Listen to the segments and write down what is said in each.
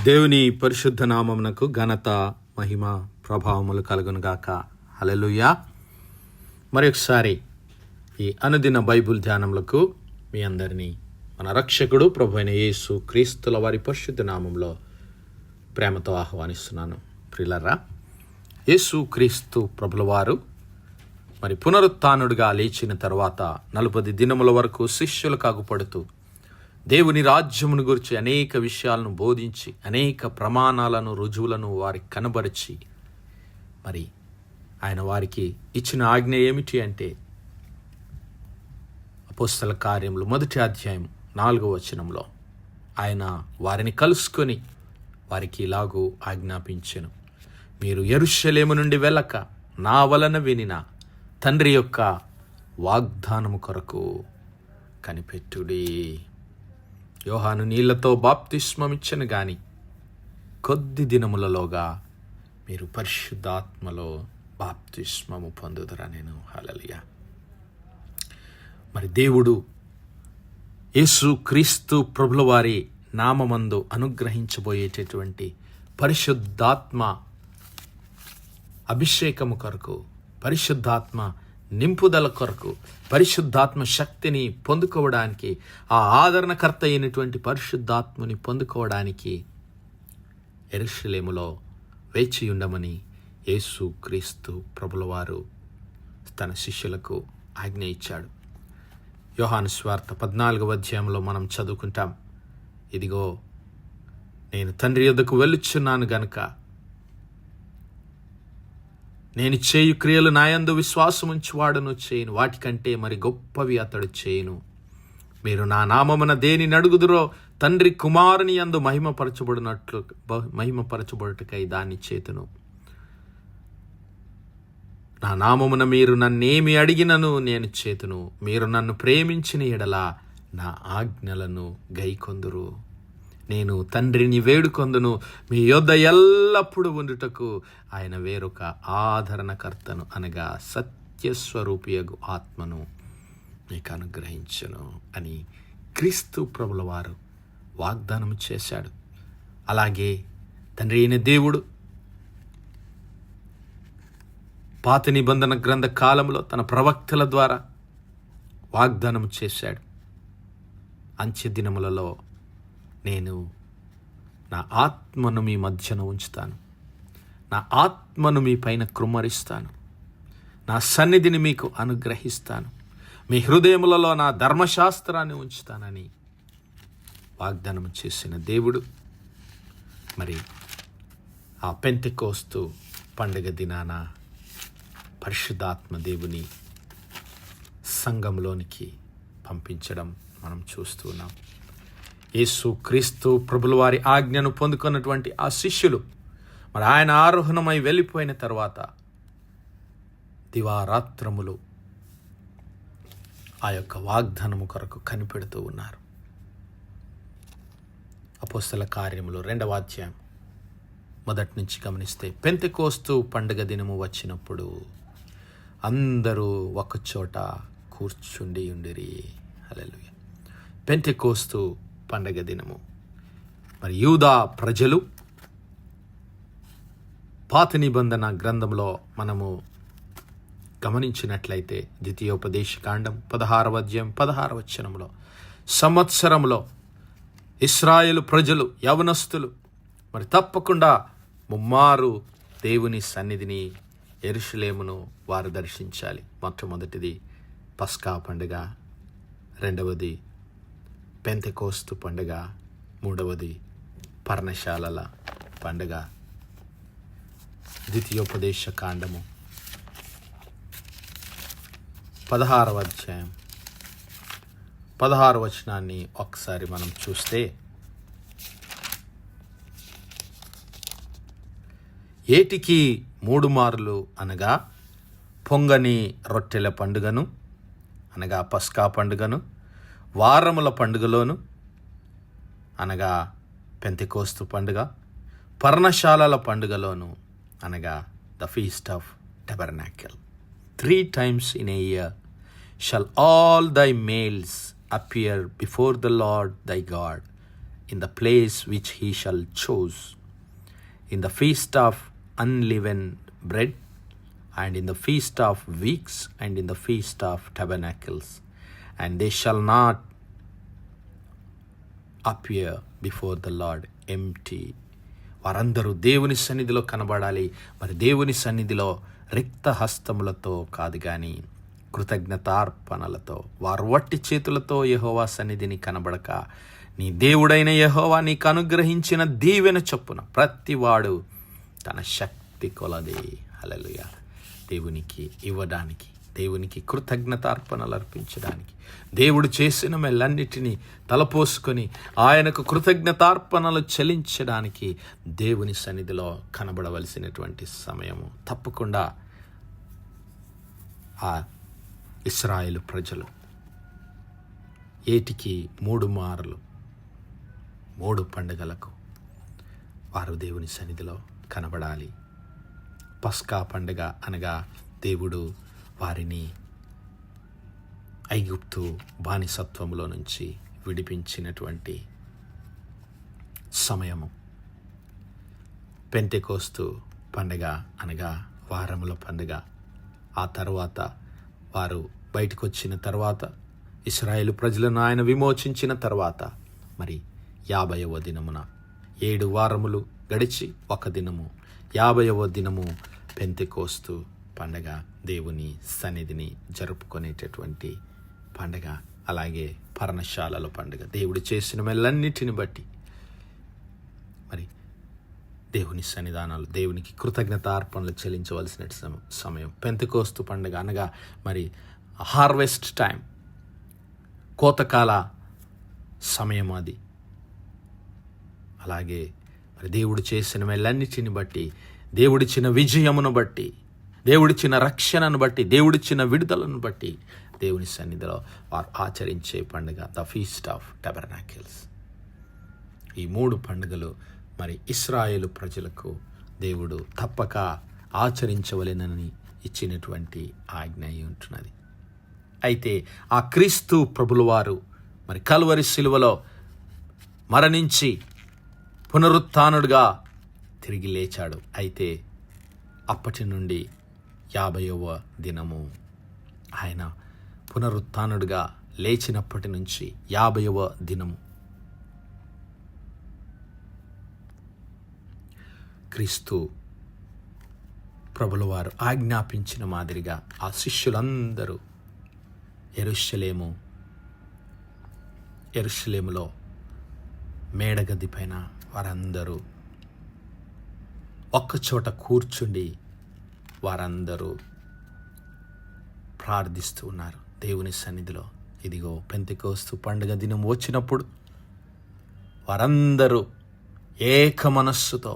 దేవుని పరిశుద్ధ నామమునకు ఘనత, మహిమ, ప్రభావములు కలుగునుగాక. హల్లెలూయా. మరొకసారి ఈ అనుదిన బైబిల్ ధ్యానములకు మీ అందరినీ మన రక్షకుడు ప్రభు అయిన యేసు క్రీస్తుల వారి పరిశుద్ధ నామంలో ప్రేమతో ఆహ్వానిస్తున్నాను. ప్రియులారా, యేసు క్రీస్తు ప్రభుల వారు మరి పునరుత్థానుడిగా లేచిన తర్వాత 40 దినముల వరకు శిష్యులకు అగుపడుతూ దేవుని రాజ్యమును గురించి అనేక విషయాలను బోధించి అనేక ప్రమాణాలను, రుజువులను వారికి కనబరిచి మరి ఆయన వారికి ఇచ్చిన ఆజ్ఞ ఏమిటి అంటే అపోస్తల కార్యములు 1వ అధ్యాయం 4వ వచనంలో ఆయన వారిని కలుసుకొని వారికి ఇలాగూ ఆజ్ఞాపించెను, మీరు యెరూషలేము నుండి వెళ్ళక నా వలన వినిన తండ్రి యొక్క వాగ్దానము కొరకు కనిపెట్టుడి. యోహాను నీళ్లతో బాప్తిస్మమిచ్చను గాని కొద్ది దినములలోగా మీరు పరిశుద్ధాత్మలో బాప్తిస్మము పొందుదురా. నేను హల్లెలూయా. మరి దేవుడు యేసు క్రీస్తు ప్రభుల వారి నామమందు అనుగ్రహించబోయేటటువంటి పరిశుద్ధాత్మ అభిషేకము కొరకు, పరిశుద్ధాత్మ నింపుదల కొరకు, పరిశుద్ధాత్మ శక్తిని పొందుకోవడానికి, ఆ ఆదరణకర్త అయినటువంటి పరిశుద్ధాత్మని పొందుకోవడానికి యెరూషలేములో వేచి ఉండమని యేసు క్రీస్తు ప్రభుల వారు తన శిష్యులకు ఆజ్ఞ ఇచ్చాడు. యోహాను సువార్త 14వ అధ్యాయంలో మనం చదువుకుంటాం, ఇదిగో నేను తండ్రి యొద్దకు వెళ్ళుచున్నాను గనుక నేను చేయు క్రియలు నాయందు విశ్వాసముంచువాడును చేయను, వాటికంటే మరి గొప్పవి అతడు చేయను. మీరు నా నామమున దేనిని అడుగుదురో తండ్రి కుమారుని యందు మహిమపరచబడుటకై దాన్ని చేతును. నా నామమున మీరు నన్నేమి అడిగినను నేను చేతును. మీరు నన్ను ప్రేమించిన ఎడల నా ఆజ్ఞలను గైకొందురు. నేను తండ్రిని వేడుకొందును, మీ యొద్ద ఎల్లప్పుడూ ఉండుటకు ఆయన వేరొక ఆదరణకర్తను అనగా సత్యస్వరూపియగు ఆత్మను మీకు అనుగ్రహించును అని క్రీస్తు ప్రభుల వారు వాగ్దానం చేశాడు. అలాగే తండ్రి అయిన దేవుడు పాత నిబంధన గ్రంథ కాలంలో తన ప్రవక్తల ద్వారా వాగ్దానం చేశాడు. అంత్య దినములలో నేను నా ఆత్మను మీ మధ్యన ఉంచుతాను, నా ఆత్మను మీ పైన కృమ్మరిస్తాను, నా సన్నిధిని మీకు అనుగ్రహిస్తాను, మీ హృదయములలో నా ధర్మశాస్త్రాన్ని ఉంచుతానని వాగ్దానం చేసిన దేవుడు మరి ఆ పెంతెకోస్తు పండుగ దినాన పరిశుద్ధాత్మ దేవుని సంఘంలోనికి పంపించడం మనం చూస్తూ ఉన్నాం. యేసు క్రీస్తు ప్రభుల వారి ఆజ్ఞను పొందుకున్నటువంటి ఆ శిష్యులు మరి ఆయన ఆరోహణమై వెళ్ళిపోయిన తర్వాత దివారాత్రములు ఆ యొక్క వాగ్దానము కొరకు కనిపెడుతూ ఉన్నారు. అపోస్తల కార్యములు 2వ అధ్యాయం మొదటి నుంచి గమనిస్తే, పెంతెకోస్తు పండుగ దినము వచ్చినప్పుడు అందరూ ఒకచోట కూర్చుండి ఉండిరి. హల్లెలూయా. పెంతెకోస్తు పండగ దినము మరి యూదా ప్రజలు పాత నిబంధన గ్రంథంలో మనము గమనించినట్లయితే ద్వితీయోపదేశకాండం 16వ అధ్యాయం 16వ వచనంలో సంవత్సరంలో ఇశ్రాయేలు ప్రజలు యవనస్తులు మరి తప్పకుండా ముమ్మారు దేవుని సన్నిధిని యెరూషలేమును వారు దర్శించాలి. మొట్టమొదటిది పస్కా పండుగ, రెండవది పెంతెకోస్తు పండుగ, మూడవది పర్ణశాలల పండుగ. ద్వితీయోపదేశ కాండము 16వ అధ్యాయం 16వ వచనాన్ని ఒకసారి మనం చూస్తే, ఏటికి 3 మార్లు అనగా పొంగని రొట్టెల పండుగను అనగా పస్కా పండుగను, వారముల పండుగలోను అనగా పెంతెకోస్తు పండుగ, పర్ణశాలల పండుగలోను అనగా the feast of tabernacle. 3 times in a year shall all thy males appear before the Lord thy God in the place which he shall choose, in the feast of unleavened bread, and in the feast of weeks, and in the feast of tabernacles. And they shall not appear before the Lord empty. వారందరూ దేవుని సన్నిధిలో కనబడాలి. మరి దేవుని సన్నిధిలో రిక్త హస్తములతో కాదు కానీ కృతజ్ఞతార్పణలతో, వారు వట్టి చేతులతో యెహోవా సన్నిధిని కనబడక, నీ దేవుడైన యెహోవా నీకు అనుగ్రహించిన దీవెన చొప్పున ప్రతివాడు తన శక్తి కొలది హల్లెలూయా దేవునికి ఇవ్వడానికి, దేవునికి కృతజ్ఞతార్పణలు అర్పించడానికి, దేవుడు చేసిన మేలన్నిటినీ తలపోసుకొని ఆయనకు కృతజ్ఞతార్పణలు చెల్లించడానికి దేవుని సన్నిధిలో కనబడవలసినటువంటి సమయము తప్పకుండా ఆ ఇశ్రాయేలు ప్రజలు ఏటికి 3 మార్లు 3 పండుగలకు వారు దేవుని సన్నిధిలో కనబడాలి. పస్కా పండుగ అనగా దేవుడు వారిని ఐగుప్తు బానిసత్వములో నుంచి విడిపించినటువంటి సమయము. పెంతెకోస్తు పండుగ అనగా వారముల పండుగ. ఆ తర్వాత వారు బయటకు వచ్చిన తర్వాత, ఇశ్రాయేలు ప్రజలను ఆయన విమోచించిన తర్వాత, మరి 50వ దినమున 7 వారములు గడిచి 1 దినము 50వ దినము పెంతెకోస్తు పండగ, దేవుని సన్నిధిని జరుపుకునేటటువంటి పండగ. అలాగే పర్ణశాలల పండుగ, దేవుడు చేసిన మేలన్నిటిని బట్టి మరి దేవుని సన్నిధానాలు, దేవునికి కృతజ్ఞతార్పణలు చెల్లించవలసిన సమయం. పెంతెకోస్తు పండుగ అనగా మరి హార్వెస్ట్ టైం, కోతకాల సమయం అది. అలాగే మరి దేవుడు చేసిన మేలన్నిటిని బట్టి, దేవుడిచ్చిన విజయమును బట్టి, దేవుడిచ్చిన రక్షణను బట్టి, దేవుడిచ్చిన విడుదలను బట్టి దేవుని సన్నిధిలో వారు ఆచరించే పండుగ ద ఫీస్ట్ ఆఫ్ టబర్నాకిల్స్. ఈ 3 పండుగలు మరి ఇశ్రాయేలు ప్రజలకు దేవుడు తప్పక ఆచరించవలెనని ఇచ్చినటువంటి ఆజ్ఞ అయి ఉంటున్నది. అయితే ఆ క్రీస్తు ప్రభుల వారు మరి కల్వరి శిలువలో మరణించి పునరుత్థానుడుగా తిరిగి లేచాడు. అయితే అప్పటి నుండి 50వ దినము ఆయన పునరుత్థానుడుగా లేచినప్పటి నుంచి 50వ దినము క్రీస్తు ప్రభుల వారు ఆజ్ఞాపించిన మాదిరిగా ఆ శిష్యులందరూ యెరూషలేములో మేడగది పైన వారందరూ ఒక్కచోట కూర్చుండి వారందరూ ప్రార్థిస్తూ ఉన్నారు దేవుని సన్నిధిలో. ఇదిగో పెంతెకోస్తు పండుగ దినం వచ్చినప్పుడు వారందరూ ఏక మనస్సుతో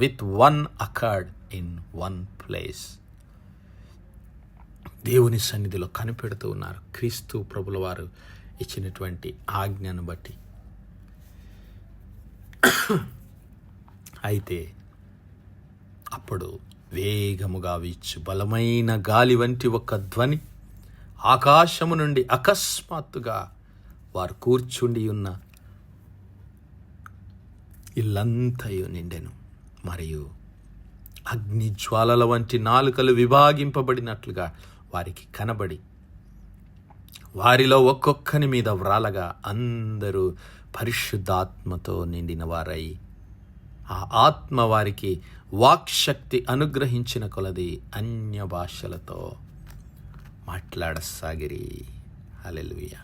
with one accord in one place దేవుని సన్నిధిలో కనిపెడుతూ ఉన్నారు క్రీస్తు ప్రభుల వారు ఇచ్చినటువంటి ఆజ్ఞను బట్టి. అయితే అప్పుడు వేగముగా వీచు బలమైన గాలి వంటి ఒక ధ్వని ఆకాశము నుండి అకస్మాత్తుగా వారు కూర్చుండి ఉన్న ఇల్లంతయు నిండెను. మరియు అగ్ని జ్వాలల వంటి నాలుకలు విభాగింపబడినట్లుగా వారికి కనబడి వారిలో ఒక్కొక్కని మీద వ్రాలగా అందరూ పరిశుద్ధాత్మతో నిండిన వారై ఆ ఆత్మ వారికి వాక్శక్తి అనుగ్రహించిన కొలది అన్య భాషలతో మాట్లాడసాగిరి. హల్లెలూయా.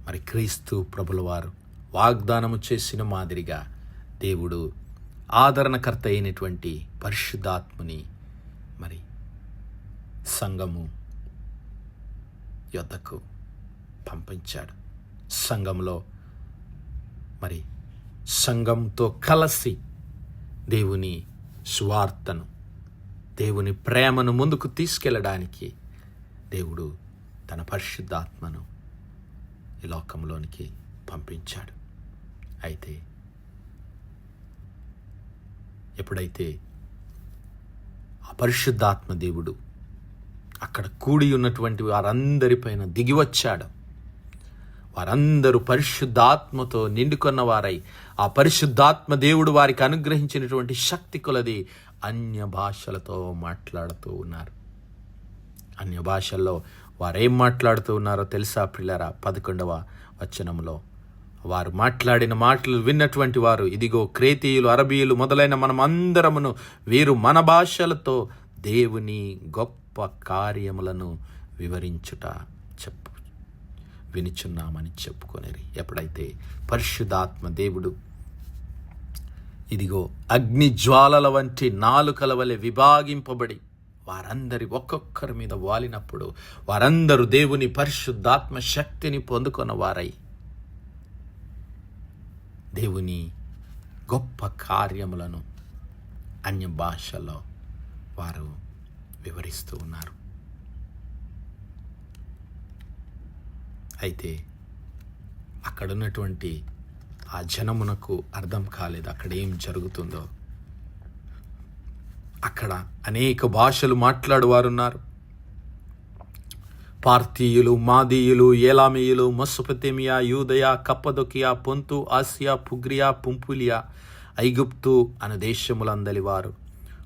మరి క్రీస్తు ప్రభుల వారు వాగ్దానము చేసిన మాదిరిగా దేవుడు ఆదరణకర్త అయినటువంటి పరిశుద్ధాత్మని మరి సంఘము యొద్దకు పంపించాడు. సంఘంలో మరి సంఘంతో కలిసి దేవుని సువార్తను, దేవుని ప్రేమను ముందుకు తీసుకెళ్ళడానికి దేవుడు తన పరిశుద్ధాత్మను ఈ లోకంలోనికి పంపించాడు. అయితే ఎప్పుడైతే ఆ పరిశుద్ధాత్మ దేవుడు అక్కడ కూడి ఉన్నటువంటి వారందరిపైన దిగివచ్చాడు, వారందరూ పరిశుద్ధాత్మతో నిండుకొన్న వారై, ఆ పరిశుద్ధాత్మ దేవుడు వారికి అనుగ్రహించినటువంటి శక్తి కొలది అన్య భాషలతో మాట్లాడుతూ ఉన్నారు. అన్య భాషల్లో వారేం మాట్లాడుతూ ఉన్నారో తెలుసా ప్రియులారా? 11వ వచనంలో వారు మాట్లాడిన మాటలు విన్నటువంటి వారు, ఇదిగో క్రేతీయులు, అరబీయులు మొదలైన మనం అందరమును వీరు మన భాషలతో దేవుని గొప్ప కార్యములను వివరించుట వినిచున్నామని చెప్పుకొనిరి. ఎప్పుడైతే పరిశుద్ధాత్మ దేవుడు ఇదిగో అగ్ని జ్వాలల వంటి నాలుకల వలె విభాగింపబడి వారందరి ఒక్కొక్కరి మీద వాలినప్పుడు వారందరూ దేవుని పరిశుద్ధాత్మ శక్తిని పొందుకొన్న వారై దేవుని గొప్ప కార్యములను అన్య భాషలో వారు వివరిస్తూ ఉన్నారు. అయితే అక్కడున్నటువంటి ఆ జనమునకు అర్థం కాలేదు అక్కడ ఏం జరుగుతుందో. అక్కడ అనేక భాషలు మాట్లాడువారున్నారు. పార్థీయులు, మాదీయులు, ఏలామీయులు, మెసొపొతేమియా, యూదయ, కప్పదొకియా, పొంతు, ఆసియా, పుగ్రియా, పుంపులియా, ఐగుప్తు అను దేశములందలి వారు,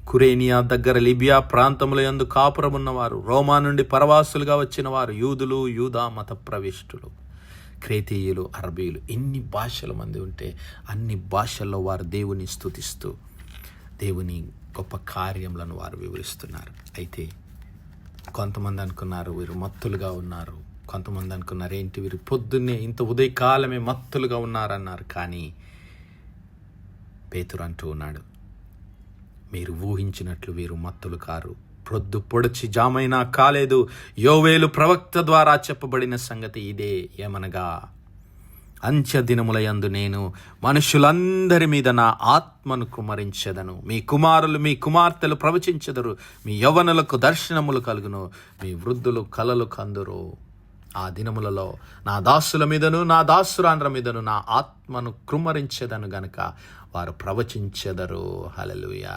కురేనియా దగ్గర లిబియా ప్రాంతముల యందు కాపురమున్నవారు, రోమా నుండి పరవాసులుగా వచ్చిన వారు, యూదులు, యూదా మత ప్రవిష్టులు, క్రేతీయులు, అరబీయులు, ఎన్ని భాషల మంది ఉంటే అన్ని భాషల్లో వారు దేవుని స్తుతిస్తూ దేవుని గొప్ప కార్యములను వారు వివరిస్తున్నారు. అయితే కొంతమంది అనుకున్నారు వీరు మత్తులుగా ఉన్నారు, కొంతమంది అనుకున్నారు ఏంటి వీరు పొద్దున్నే ఇంత ఉదయకాలమే మత్తులుగా ఉన్నారన్నారు. కానీ పేతురు అంటూ ఉన్నాడు, మీరు ఊహించినట్లు వీరు మత్తులు కారు. ప్రొద్దు పొడిచి జామైనా కాలేదు. యోవేలు ప్రవక్త ద్వారా చెప్పబడిన సంగతి ఇదే, ఏమనగా అంత్య దినములయందు నేను మనుషులందరి మీద నా ఆత్మను కుమ్మరించెదను. మీ కుమారులు మీ కుమార్తెలు ప్రవచించెదరు, మీ యవ్వనులకు దర్శనములు కలుగును, మీ వృద్ధులు కలలు కందురు. ఆ దినములలో నా దాసుల మీదను నా దాసురాండ్ర మీదను నా ఆత్మను కుమ్మరించెదను గనుక వారు ప్రవచించెదరు. హల్లెలూయా.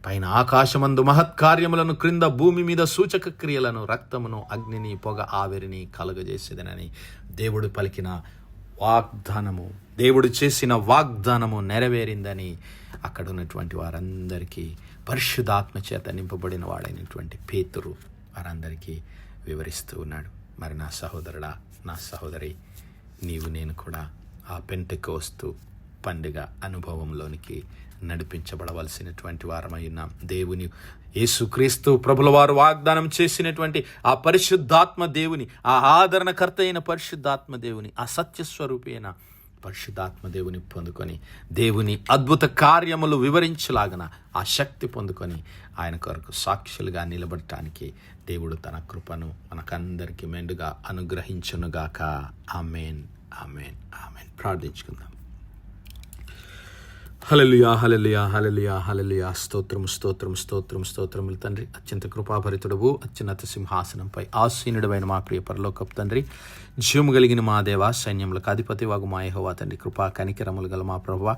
పైన ఆకాశమందు మహత్కార్యములను, క్రింద భూమి మీద సూచక క్రియలను, రక్తమును, అగ్నిని, పొగ, ఆవిరిని కలుగజేసేదనని దేవుడు పలికిన వాగ్దానము, దేవుడు చేసిన వాగ్దానము నెరవేరిందని అక్కడ ఉన్నటువంటి వారందరికీ పరిశుద్ధాత్మ చేత నింపబడిన వాడైనటువంటి పేతురు వారందరికీ వివరిస్తూ ఉన్నాడు. మరి నా సహోదరుడా, నా సహోదరి, నీవు నేను కూడా ఆ పెంటెకోస్తు పండుగ అనుభవంలోనికి నడిపించబడవలసినటువంటి వారమై ఉన్నాం. దేవుని యేసుక్రీస్తు ప్రభుల వారు వాగ్దానం చేసినటువంటి ఆ పరిశుద్ధాత్మ దేవుని, ఆ ఆదరణకర్త అయిన పరిశుద్ధాత్మ దేవుని, ఆ సత్యస్వరూపి అయిన పరిశుద్ధాత్మ దేవుని పొందుకొని దేవుని అద్భుత కార్యములు వివరించలాగన ఆ శక్తి పొందుకొని ఆయన కొరకు సాక్షులుగా నిలబడటానికి దేవుడు తన కృపను మనకందరికీ మెండుగా అనుగ్రహించునుగాక. ఆమేన్, ఆమేన్, ఆమేన్. ప్రార్థించుకుందాం. హల్లెలూయా, హల్లెలూయా, హల్లెలూయా, హల్లెలూయా. స్తోత్రము, స్తోత్రము, స్తోత్రము, స్తోత్రములు తండ్రి. అత్యంత కృపాభరితుడవు, అత్యున్నత సింహాసనంపై ఆసీనుడైన మా ప్రియ పరలోకపు తండ్రి, జీవము కలిగిన మా దేవ, సైన్యములకు అధిపతి వాగు మా యెహోవా తండ్రి, కృపా కనికరములు గల మా ప్రభువా,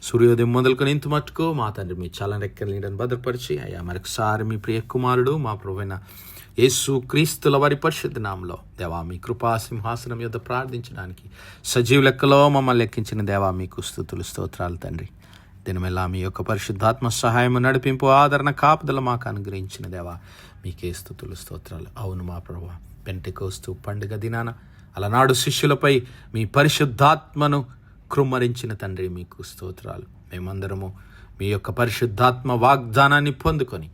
సూర్యోదయం మొదలుకొని ఇంత మట్టుకు మా తండ్రి మీ చల్లని రెక్కల నీడను భద్రపరిచి అయ్యా మరొకసారి మీ ప్రియ కుమారుడు మా ప్రభువైన యేసు క్రీస్తుల వారి పరిశుద్ధ నామములో దేవా మీ కృపా సింహాసనం యొద్ద ప్రార్థించడానికి సజీవ లెక్కలో మమ్మల్ని లెక్కించిన దేవా మీకు స్తుతులు, స్తోత్రాలు తండ్రి. దినమెల్లా మీ యొక్క పరిశుద్ధాత్మ సహాయం, నడిపింపు, ఆదరణ, కాపుదల మాకు అనుగ్రహించిన దేవా మీకే స్తుతులు, స్తోత్రాలు. అవును మా ప్రభువా, పెంటెకోస్తు పండుగ దినాన అలనాడు శిష్యులపై మీ పరిశుద్ధాత్మను కృమ్మరించిన తండ్రి మీకు స్తోత్రాలు. మేమందరము మీ యొక్క పరిశుద్ధాత్మ వాగ్దానాన్ని పొందుకొని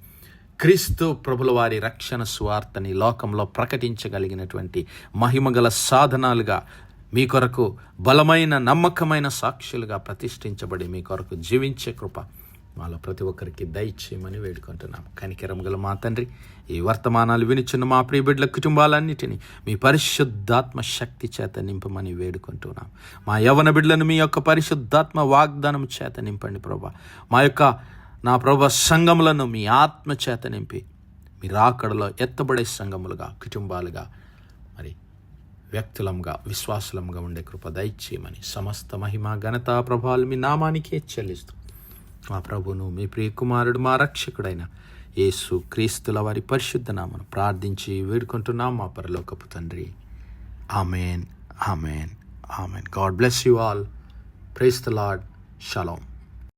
క్రీస్తు ప్రభుల వారి రక్షణ సువార్తని లోకంలో ప్రకటించగలిగినటువంటి మహిమగల సాధనాలుగా మీ కొరకు బలమైన నమ్మకమైన సాక్షులుగా ప్రతిష్ఠించబడి మీ కొరకు జీవించే కృప మాలో ప్రతి ఒక్కరికి దయచేయమని వేడుకుంటున్నాం. కనికరం గల మా తండ్రి, ఈ వర్తమానాలు వినిచున్న మా ప్రియ బిడ్డల కుటుంబాలన్నిటినీ మీ పరిశుద్ధాత్మ శక్తి చేత నింపమని వేడుకుంటున్నాం. మా యవ్వన బిడ్డలను మీ యొక్క పరిశుద్ధాత్మ వాగ్దానం చేత నింపండి ప్రభా. మా యొక్క నా ప్రభా సంఘములను మీ ఆత్మ చేత నింపి మీ రాకడలో ఎత్తబడే సంఘములుగా, కుటుంబాలుగా, మరి వ్యక్తులంగా, విశ్వాసులంగా ఉండే కృప దయచేయమని సమస్త మహిమ, ఘనత, ప్రభావాలు మీ నామానికే చెల్లిస్తూ మా ప్రభువును మీ ప్రియ కుమారుడు మా రక్షకుడైన యేసు క్రీస్తుల వారి పరిశుద్ధ నామను ప్రార్థించి వేడుకుంటున్నాం మా పరలోకపు తండ్రి. Amen, amen. Amen. God bless you all. Praise the Lord. Shalom.